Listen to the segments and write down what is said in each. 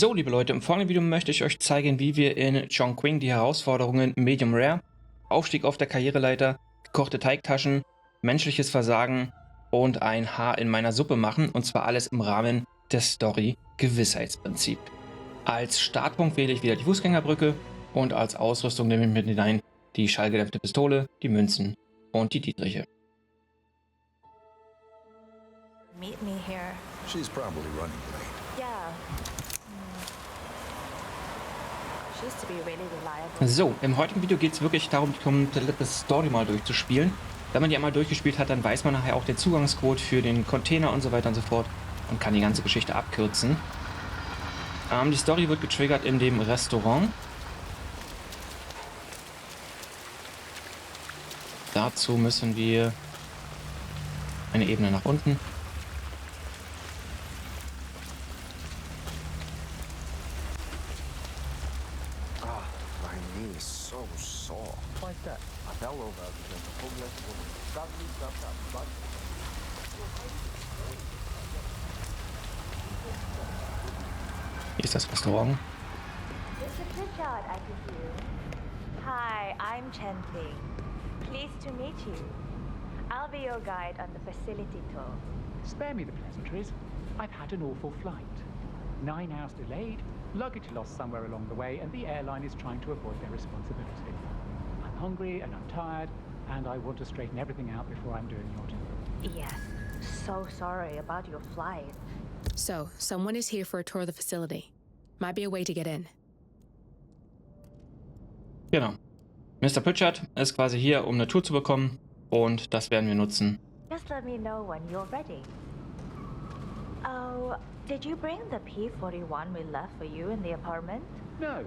So, liebe Leute, im folgenden Video möchte ich euch zeigen, wie wir in CHONGQING die Herausforderungen Medium Rare, Aufstieg auf der Karriereleiter, gekochte Teigtaschen, menschliches Versagen und ein Haar in meiner Suppe machen, und zwar alles im Rahmen der Story Gewissheitsprinzip. Als Startpunkt wähle ich wieder die Fußgängerbrücke und als Ausrüstung nehme ich mit hinein die schallgedämpfte Pistole, die Münzen und die Dietriche. Meet me here. She's probably running late. Yeah. She used to be really reliable. So, im heutigen Video geht es wirklich darum, die komplette Story mal durchzuspielen. Wenn man die einmal durchgespielt hat, dann weiß man nachher auch den Zugangscode für den Container und so weiter und so fort und kann die ganze Geschichte abkürzen. Die Story wird getriggert in dem Restaurant. Dazu müssen wir eine Ebene nach unten. Hier ist das Restaurant. Mr. Pritchard, I presume. Hi, I'm CHONGQING. Pleased to meet you. I'll be your guide on the facility tour. Spare me the pleasantries. I've had an awful flight. 9 hours delayed, luggage lost somewhere along the way, and the airline is trying to avoid their responsibility. I'm hungry and I'm tired, and I want to straighten everything out before I'm doing your tour. Yes, so sorry about your flight. So, someone is here for a tour of the facility. Might be a way to get in. Genau. Mr. Pritchard ist quasi hier, um eine Tour zu bekommen, und das werden wir nutzen. Just let me know when you're ready. Oh, did you bring the P41 we left for you in the apartment? No,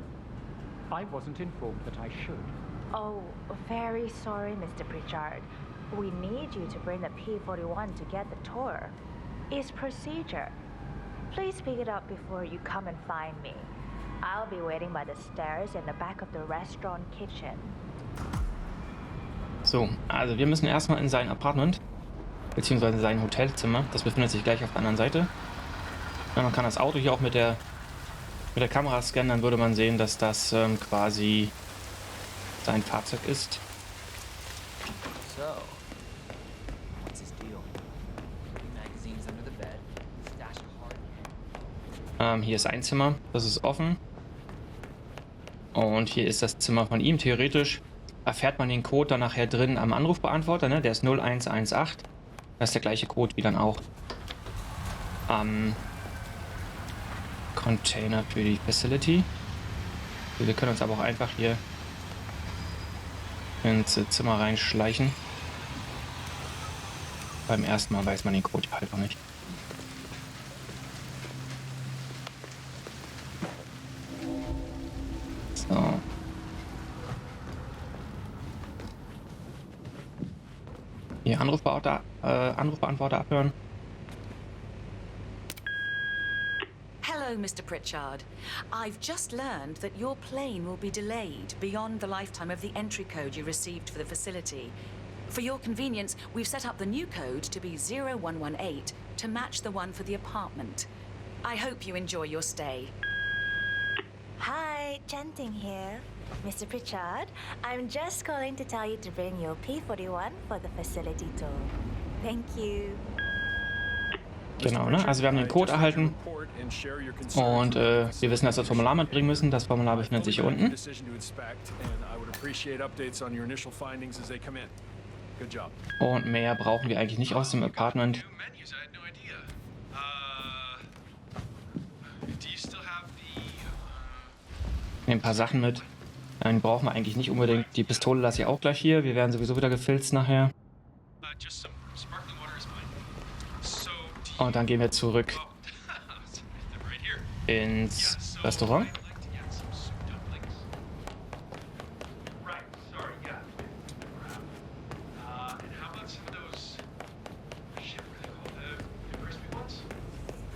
I wasn't informed that I should. Oh, very sorry, Mr. Pritchard. We need you to bring the P41 to get the tour. It's procedure. Please pick it up before you come and find me. I'll be waiting by the stairs in the back of the restaurant kitchen. So, also wir müssen erstmal in sein Apartment, beziehungsweise sein Hotelzimmer. Das befindet sich gleich auf der anderen Seite. Ja, man kann das Auto hier auch mit der Kamera scannen, dann würde man sehen, dass das quasi sein Fahrzeug ist. So, what's his deal? Magazines under the bed, stash of hard. Hier ist ein Zimmer, das ist offen. Und hier ist das Zimmer von ihm. Theoretisch erfährt man den Code dann nachher drin am Anrufbeantworter, ne? Der ist 0118. Das ist der gleiche Code wie dann auch am Container für die Facility. Wir können uns aber auch einfach hier ins Zimmer reinschleichen. Beim ersten Mal weiß man den Code halt noch nicht. So. Hier Anrufbeantworter abhören. Hello, Mr. Pritchard. I've just learned that your plane will be delayed beyond the lifetime of the entry code you received for the facility. For your convenience, we've set up the new code to be 0118 to match the one for the apartment. I hope you enjoy your stay. Hi, CHONGQING here. Mr. Pritchard, I'm just calling to tell you to bring your P41 for the facility tour. Thank you. Genau, ne? Also wir haben den Code erhalten und wir wissen, dass wir das Formular mitbringen müssen. Das Formular befindet sich hier unten. Und mehr brauchen wir eigentlich nicht aus dem Apartment. Nehmen ein paar Sachen mit. Dann brauchen wir eigentlich nicht unbedingt. Die Pistole lasse ich auch gleich hier. Wir werden sowieso wieder gefilzt nachher. Und dann gehen wir zurück ins Restaurant.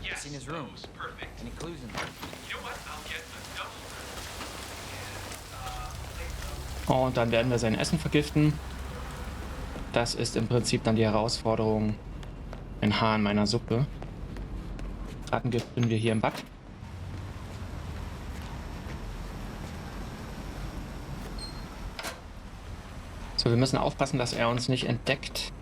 It's in his room. Any clues in there? Und dann werden wir sein Essen vergiften. Das ist im Prinzip dann die Herausforderung Ein Haar in meiner Suppe. Rattengift finden wir hier im Bad. So, wir müssen aufpassen, dass er uns nicht entdeckt.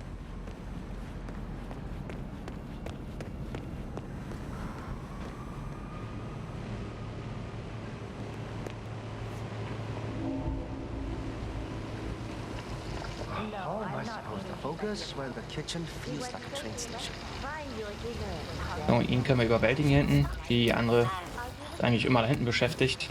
How am I supposed to focus when the kitchen feels like a train station? So, ihn können wir überwältigen hier hinten. Die andere ist eigentlich immer da hinten beschäftigt.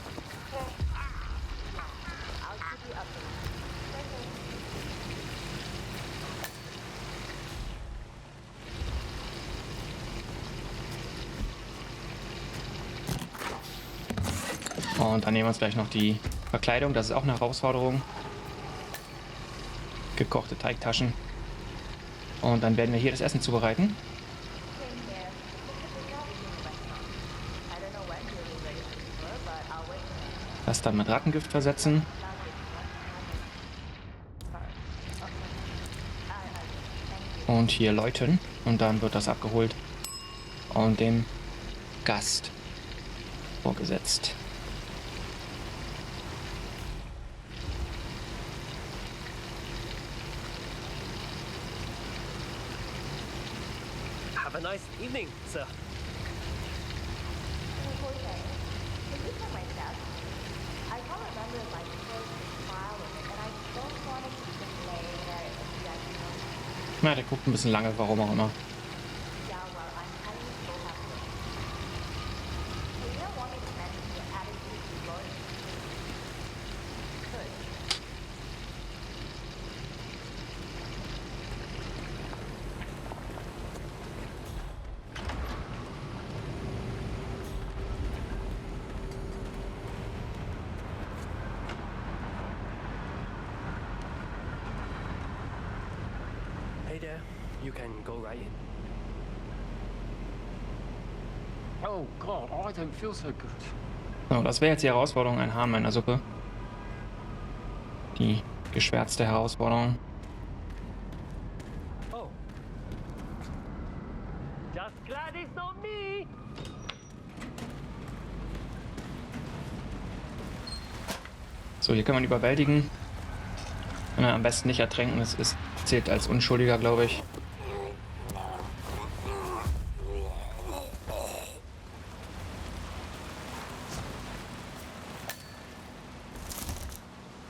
Und dann nehmen wir uns gleich noch die Verkleidung. Das ist auch eine Herausforderung. Gekochte Teigtaschen. Und dann werden wir hier das Essen zubereiten. Das dann mit Rattengift versetzen. Und hier läuten. Und dann wird das abgeholt und dem Gast vorgesetzt. Have a nice evening, sir. Na, der guckt ein bisschen lange, warum auch immer. Hey there, you can go right in. Oh God, I don't feel so good. So, das wäre jetzt die Herausforderung, ein Haar in meiner Suppe. Die geschwärzte Herausforderung. Oh. Just glad it's not me! So, hier kann man überwältigen. Am besten nicht ertränken, es zählt als Unschuldiger, glaube ich.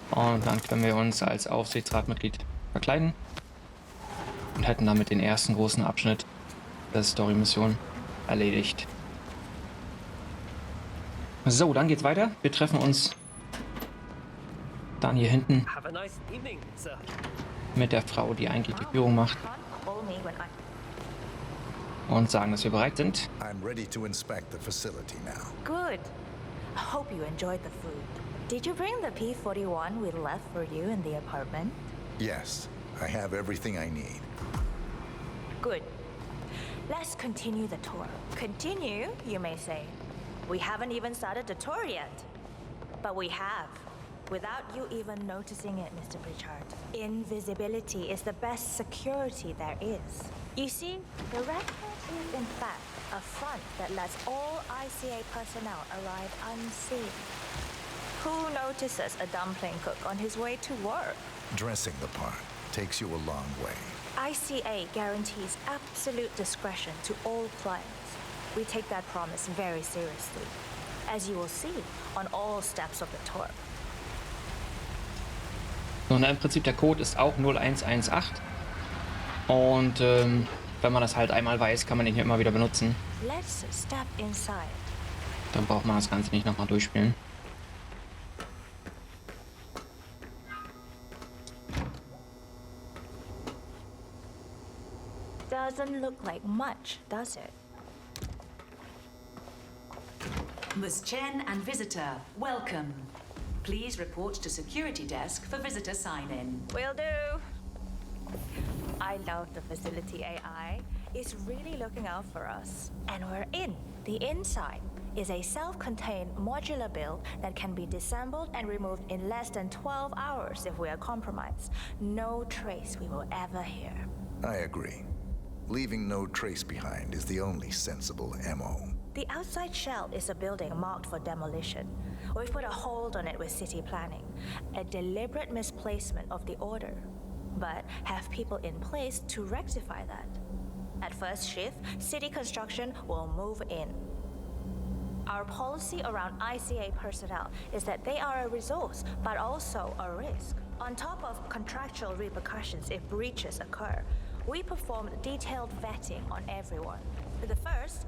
Und dann können wir uns als Aufsichtsratmitglied verkleiden und hätten damit den ersten großen Abschnitt der Story-Mission erledigt. So, dann geht's weiter. Wir treffen uns dann hier hinten Have a nice evening, sir. mit der Frau, die eigentlich die Führung macht, und sagen, dass wir bereit sind. I'm ready to inspect the facility now. Good. Hope you enjoyed the food. Did you bring the P41 we left for you in the apartment? Yes, I have everything I need. Good. Let's continue the tour. Continue, you may say. We haven't even started the tour yet. But we have. Without you even noticing it, Mr. Pritchard. Invisibility is the best security there is. You see, the restaurant is in fact a front that lets all ICA personnel arrive unseen. Who notices a dumpling cook on his way to work? Dressing the part takes you a long way. ICA guarantees absolute discretion to all clients. We take that promise very seriously, as you will see on all steps of the tour. So, im Prinzip der Code ist auch 0118. Und wenn man das halt einmal weiß, kann man den hier immer wieder benutzen. Let's step inside. Dann braucht man das Ganze nicht nochmal durchspielen. Doesn't look like much, does it? Ms. Chen and visitor, welcome. Please report to security desk for visitor sign-in. Will do. I love the facility AI. It's really looking out for us. And we're in. The inside is a self-contained modular build that can be disassembled and removed in less than 12 hours if we are compromised. No trace we will ever hear. I agree. Leaving no trace behind is the only sensible MO. The outside shell is a building marked for demolition. We've put a hold on it with city planning, a deliberate misplacement of the order, but have people in place to rectify that. At first shift, city construction will move in. Our policy around ICA personnel is that they are a resource, but also a risk. On top of contractual repercussions if breaches occur, we perform detailed vetting on everyone. The first,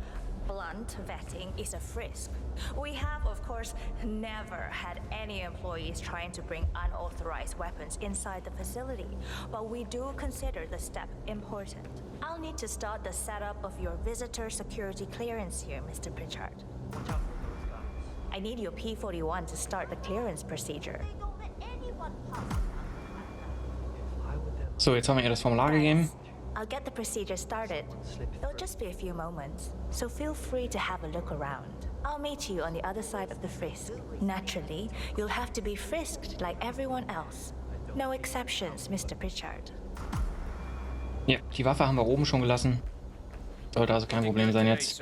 blunt vetting, is a frisk. We have, of course, never had any employees trying to bring unauthorized weapons inside the facility, but we do consider the step important. I'll need to start the setup of your visitor security clearance here, Mr. Pritchard. I need your P41 to start the clearance procedure. So, jetzt haben wir ihr das Formular gegeben. I'll get the procedure started. It'll just be a few moments, so feel free to have a look around. I'll meet you on the other side of the frisk. Naturally, you'll have to be frisked like everyone else. No exceptions, Mr. Pritchard. Ja, die Waffe haben wir oben schon gelassen. Sollte also kein Problem sein jetzt.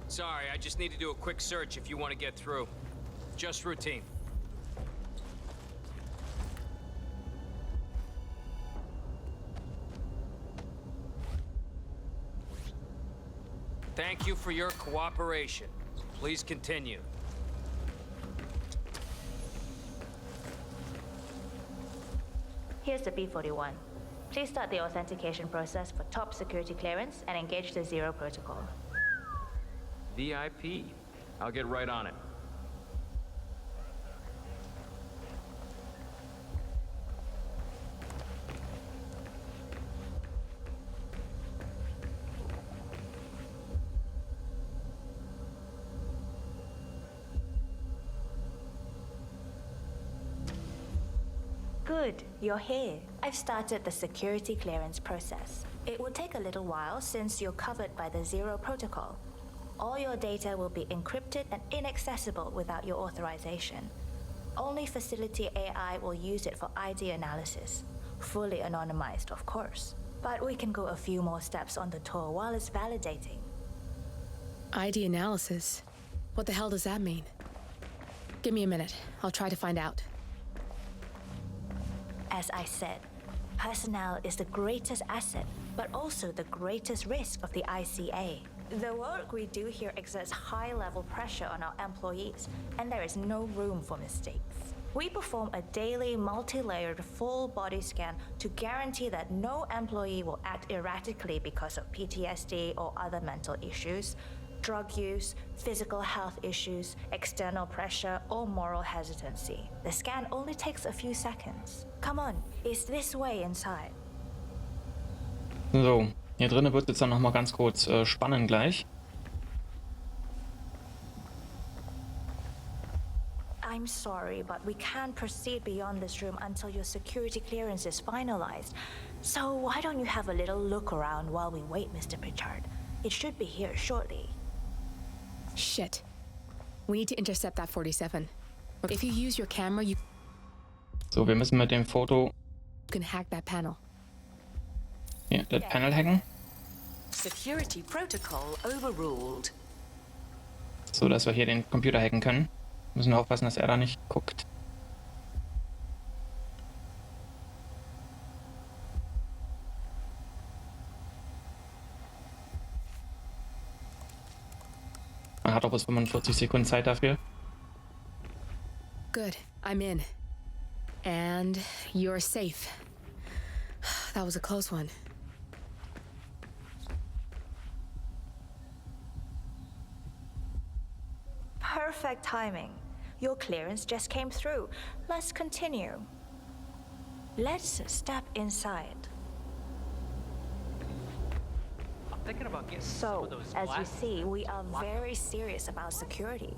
Sorry, I just need to do a quick search if you want to get through. Just routine. Thank you for your cooperation. Please continue. Here's the P41. Please start the authentication process for top security clearance and engage the Zero protocol. VIP. I'll get right on it. Good, you're here. I've started the security clearance process. It will take a little while since you're covered by the Zero protocol. All your data will be encrypted and inaccessible without your authorization. Only facility AI will use it for ID analysis. Fully anonymized, of course. But we can go a few more steps on the tour while it's validating. ID analysis? What the hell does that mean? Give me a minute. I'll try to find out. As I said, personnel is the greatest asset, but also the greatest risk of the ICA. The work we do here exerts high-level pressure on our employees, and there is no room for mistakes. We perform a daily, multi-layered, full-body scan to guarantee that no employee will act erratically because of PTSD or other mental issues, drug use, physical health issues, external pressure, or moral hesitancy. The scan only takes a few seconds. Come on, it's this way inside. So, hier drinnen wird jetzt dann nochmal ganz kurz spannend gleich. I'm sorry, but we can't proceed beyond this room until your security clearance is finalized. So why don't you have a little look around while we wait, Mr. Pritchard? It should be here shortly. Shit. We need to intercept that 47. If you use your camera, you So, wir müssen mit dem Foto can hack that panel. hier, das Panel hacken. Security protocol overruled. So, dass wir hier den Computer hacken können. Müssen wir aufpassen, dass er da nicht guckt. Man hat auch bis 45 Sekunden Zeit dafür. Good. I'm in. And you're safe. That was a close one. Perfect timing. Your clearance just came through. Let's continue. Let's step inside. I'm thinking about getting some So, of those as you glasses. see, we are very serious about security.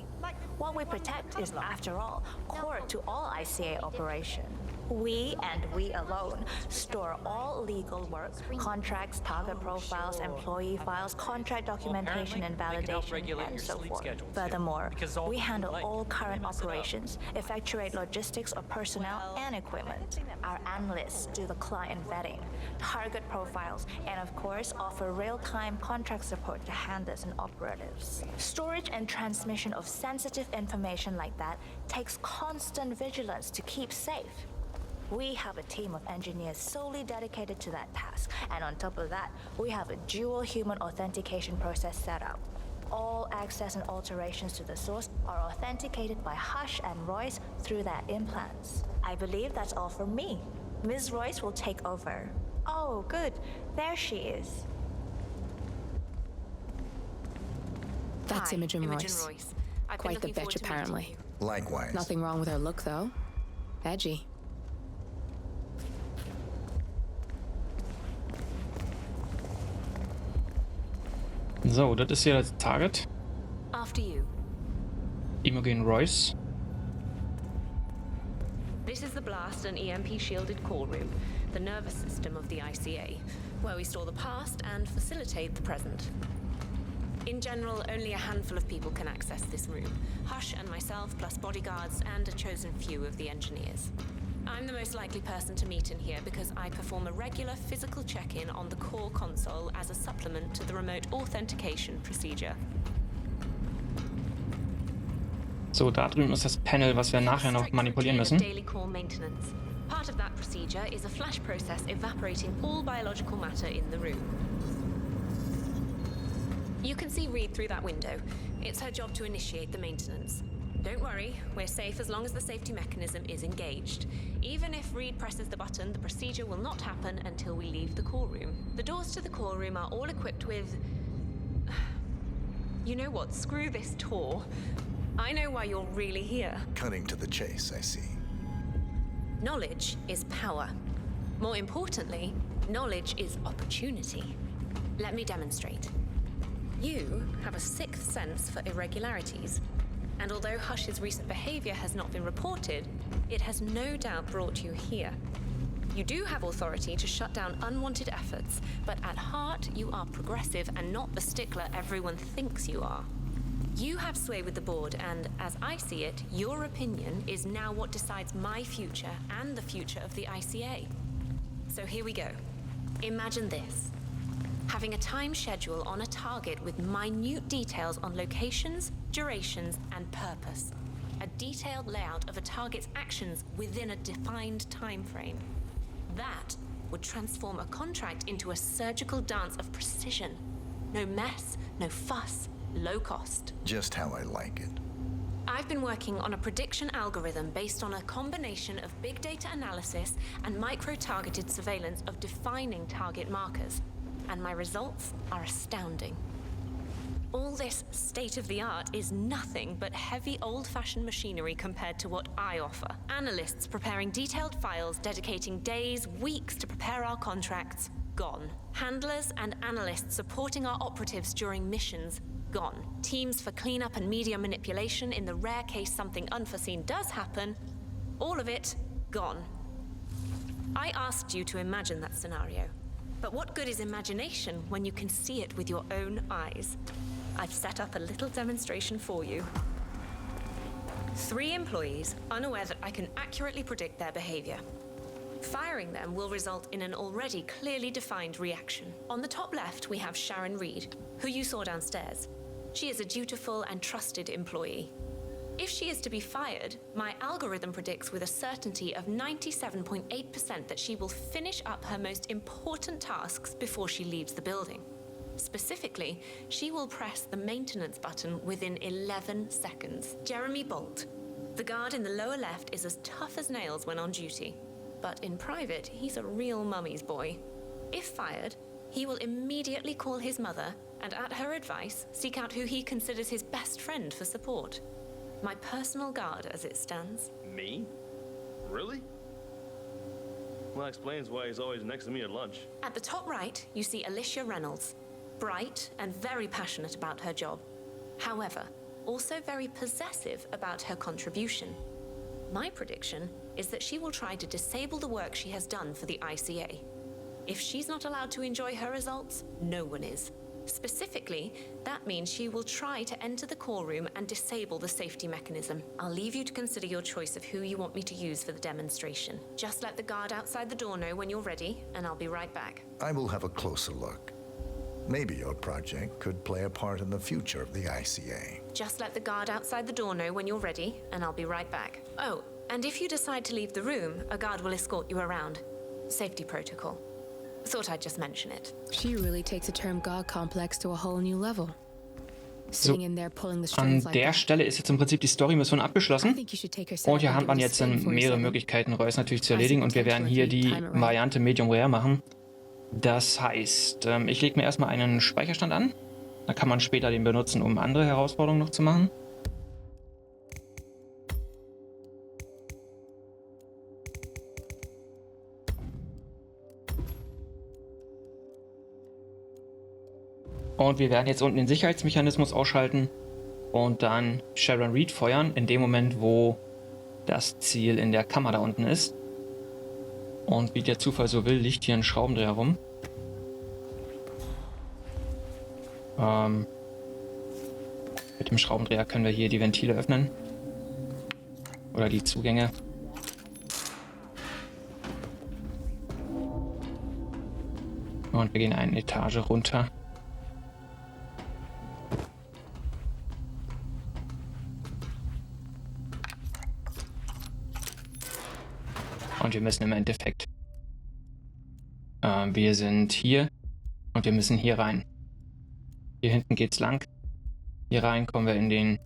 What we protect is, after all, core to all ICA operation. We, and we alone, store all legal work, contracts, target profiles, employee files, contract documentation and validation, and so forth. Furthermore, we handle all current operations, effectuate logistics of personnel and equipment. Our analysts do the client vetting, target profiles, and of course, offer real-time contract support to handlers and operatives. Storage and transmission of sensitive information like that takes constant vigilance to keep safe. We have a team of engineers solely dedicated to that task, and on top of that, we have a dual human authentication process set up. All access and alterations to the source are authenticated by Hush and Royce through their implants. I believe that's all from me. Ms. Royce will take over. Oh, good. There she is. That's Hi, Imogen Imogen Royce. Royce. I've been Quite the looking forward bitch, to meeting apparently. you. Likewise. Nothing wrong with her look, though. Edgy. So, das ist hier das Target. After you. Imogen Royce. This is the blast and EMP shielded call room, the nervous system of the ICA, where we store the past and facilitate the present. In general, only a handful of people can access this room. Hush and myself, plus bodyguards and a chosen few of the engineers. I'm the most likely person to meet in here because I perform a regular physical check-in on the core console as a supplement to the remote authentication procedure. So, da drüben ist das Panel, was wir nachher noch manipulieren müssen. Daily core maintenance. Part of that procedure is a flash process evaporating all biological matter in the room. You can see Reed through that window. It's her job to initiate the maintenance. Don't worry, we're safe as long as the safety mechanism is engaged. Even if Reed presses the button, the procedure will not happen until we leave the core room. The doors to the core room are all equipped with... You know what? Screw this tour. I know why you're really here. Cutting to the chase, I see. Knowledge is power. More importantly, knowledge is opportunity. Let me demonstrate. You have a sixth sense for irregularities. And although Hush's recent behavior has not been reported, it has no doubt brought you here. You do have authority to shut down unwanted efforts, but at heart, you are progressive and not the stickler everyone thinks you are. You have sway with the board, and as I see it, your opinion is now what decides my future and the future of the ICA. So here we go. Imagine this. Having a time schedule on a target with minute details on locations, durations, and purpose. A detailed layout of a target's actions within a defined time frame. That would transform a contract into a surgical dance of precision. No mess, no fuss, low cost. Just how I like it. I've been working on a prediction algorithm based on a combination of big data analysis and micro-targeted surveillance of defining target markers. And my results are astounding. All this state-of-the-art is nothing but heavy old-fashioned machinery compared to what I offer. Analysts preparing detailed files, dedicating days, weeks to prepare our contracts, gone. Handlers and analysts supporting our operatives during missions, gone. Teams for cleanup and media manipulation in the rare case something unforeseen does happen, all of it, gone. I asked you to imagine that scenario. But what good is imagination when you can see it with your own eyes? I've set up a little demonstration for you. 3 employees, unaware that I can accurately predict their behavior. Firing them will result in an already clearly defined reaction. On the top left, we have Sharon Reed, who you saw downstairs. She is a dutiful and trusted employee. If she is to be fired, my algorithm predicts with a certainty of 97.8% that she will finish up her most important tasks before she leaves the building. Specifically, she will press the maintenance button within 11 seconds. Jeremy Bolt, the guard in the lower left, is as tough as nails when on duty. But in private, he's a real mummy's boy. If fired, he will immediately call his mother and, at her advice, seek out who he considers his best friend for support. My personal guard, as it stands. Me? Really? Well, that explains why he's always next to me at lunch. At the top right, you see Alicia Reynolds. Bright and very passionate about her job. However, also very possessive about her contribution. My prediction is that she will try to disable the work she has done for the ICA. If she's not allowed to enjoy her results, no one is. Specifically, that means she will try to enter the core room and disable the safety mechanism. I'll leave you to consider your choice of who you want me to use for the demonstration. Just let the guard outside the door know when you're ready, and I'll be right back. I will have a closer look. Maybe your project could play a part in the future of the ICA. Just let the guard outside the door know when you're ready, and I'll be right back. Oh, and if you decide to leave the room, a guard will escort you around. Safety protocol. Thought I'd just mention it. She really takes the term God complex to a whole new level. So, Sitting in there pulling the an strings like der that. Stelle ist jetzt im Prinzip die Story-Mission I abgeschlossen. think you should take her Und setup hier and hat do man a jetzt spin for mehrere yourself. Möglichkeiten, Reus natürlich zu erledigen. Und wir werden hier die Variante Medium Rare machen. Das heißt, ich lege mir erstmal einen Speicherstand an. Da kann man später den benutzen, um andere Herausforderungen noch zu machen. Und wir werden jetzt unten den Sicherheitsmechanismus ausschalten und dann Sharon Reed feuern, in dem Moment, wo das Ziel in der Kammer da unten ist. Und wie der Zufall so will, liegt hier ein Schraubendreher rum. Mit dem Schraubendreher können wir hier die Ventile öffnen. Oder die Zugänge. Und wir gehen eine Etage runter. Und wir müssen im Endeffekt, wir sind hier und wir müssen hier rein. Hier hinten geht's lang. Hier rein kommen wir in den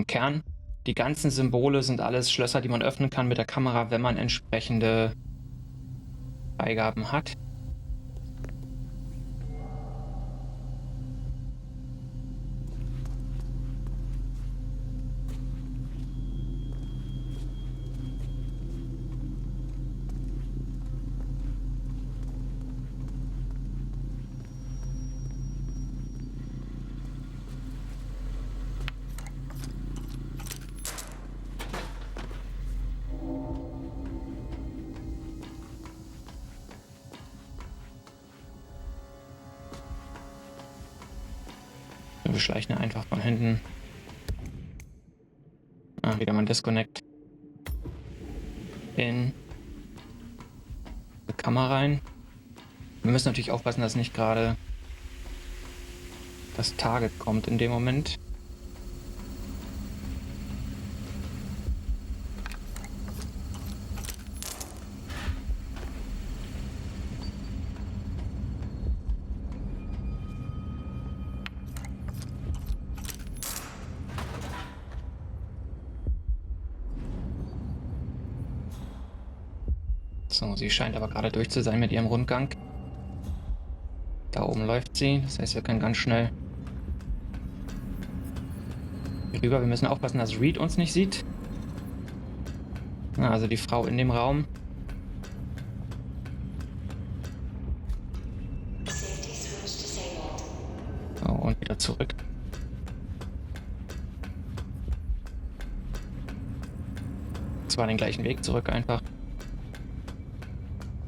Kern. Die ganzen Symbole sind alles Schlösser, die man öffnen kann mit der Kamera, wenn man entsprechende Freigaben hat. Wir schleichen einfach von hinten. Wieder mal ein Disconnect. In die Kamera rein. Wir müssen natürlich aufpassen, dass nicht gerade das Target kommt in dem Moment. So, sie scheint aber gerade durch zu sein mit ihrem Rundgang. Da oben läuft sie, das heißt, wir können ganz schnell hier rüber. Wir müssen aufpassen, dass Reed uns nicht sieht. Also die Frau in dem Raum. So, und wieder zurück. Zwar den gleichen Weg zurück einfach.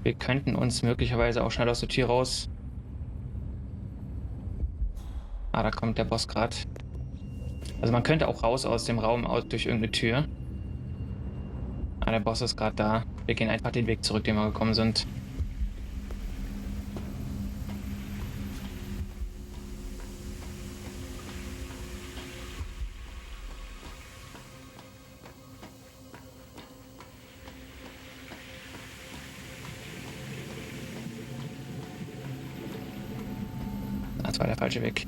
Wir könnten uns möglicherweise auch schnell aus der Tür raus. Ah, da kommt der Boss gerade. Also man könnte auch raus aus dem Raum durch irgendeine Tür. Ah, der Boss ist gerade da. Wir gehen einfach den Weg zurück, den wir gekommen sind. Das war der falsche Weg.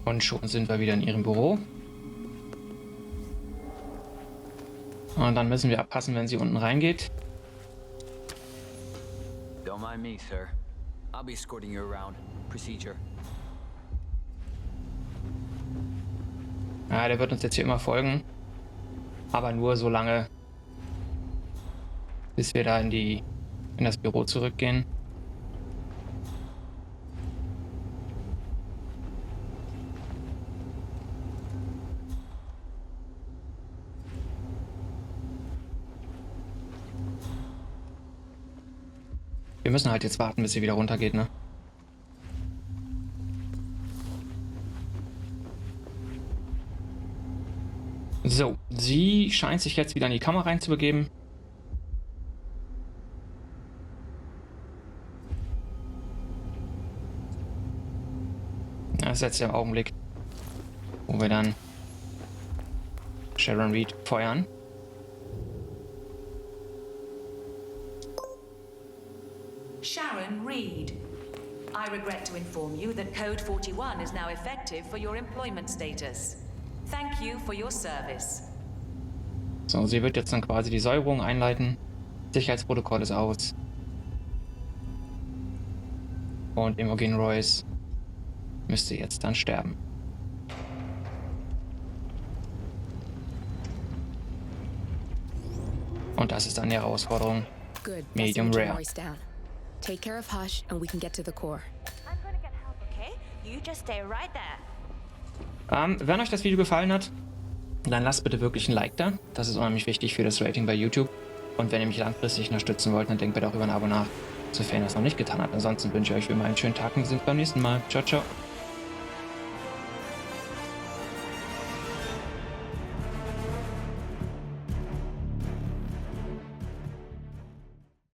Und schon sind wir wieder in ihrem Büro. Und dann müssen wir abpassen, wenn sie unten reingeht. Don't mind me, sir. I'll be escorting you around. Procedure. Ja, der wird uns jetzt hier immer folgen. Aber nur so lange, bis wir da in das Büro zurückgehen. Wir müssen halt jetzt warten, bis sie wieder runtergeht, ne? So, sie scheint sich jetzt wieder in die Kammer reinzubegeben. Das ist jetzt der Augenblick, wo wir dann Sharon Reed feuern. Sharon Reed. I regret to inform you that Code 41 is now effective for your employment status. Thank you for your service. So, sie wird jetzt dann quasi die Säuberung einleiten. Sicherheitsprotokoll ist aus. Und Imogen Royce müsste jetzt dann sterben. Und das ist dann die Herausforderung. Good. Medium rare. Take care of Hush and we can get to the core. I'm gonna get help, okay? You just stay right there. Wenn euch das Video gefallen hat, dann lasst bitte wirklich ein Like da. Das ist unheimlich wichtig für das Rating bei YouTube. Und wenn ihr mich langfristig unterstützen wollt, dann denkt bitte auch über ein Abo nach, sofern ihr das noch nicht getan habt. Ansonsten wünsche ich euch wie immer einen schönen Tag und wir sehen uns beim nächsten Mal. Ciao, ciao.